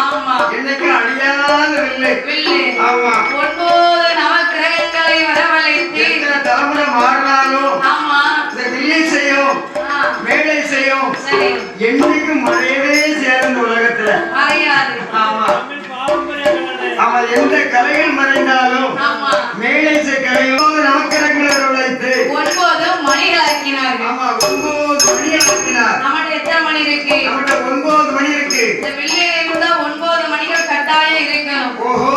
ஆமா என்னைக்கு அழியாத வில்லு வில்லு ஆமா 9 நவக்கிரகங்களை வரவழைத்து எத்தனை தலைமுறை மாறினாலும் ஆமா இந்த வில்லை செய்யும் மேடை செய்யும் சரி என்னைக்கு மறையவே சேர்ந்த உலகத்துல மறையாது ஆமா ஆமா எந்த கலைகள் மறைந்தாலும் ஆமா மேடை கலையோடு நவக்கிரகங்களை உழைத்து 9 மணிகளாக்கினார்கள் ஆமா 9 மணி ஆக்கினார் நம்மகிட்ட எத்தனை மணி இருக்கு நம்மகிட்ட 9 மணி இருக்கு இந்த வில்லில் இருந்தா 9 மணிகள் கட்டாயம் இருக்கணும் ஓஹோ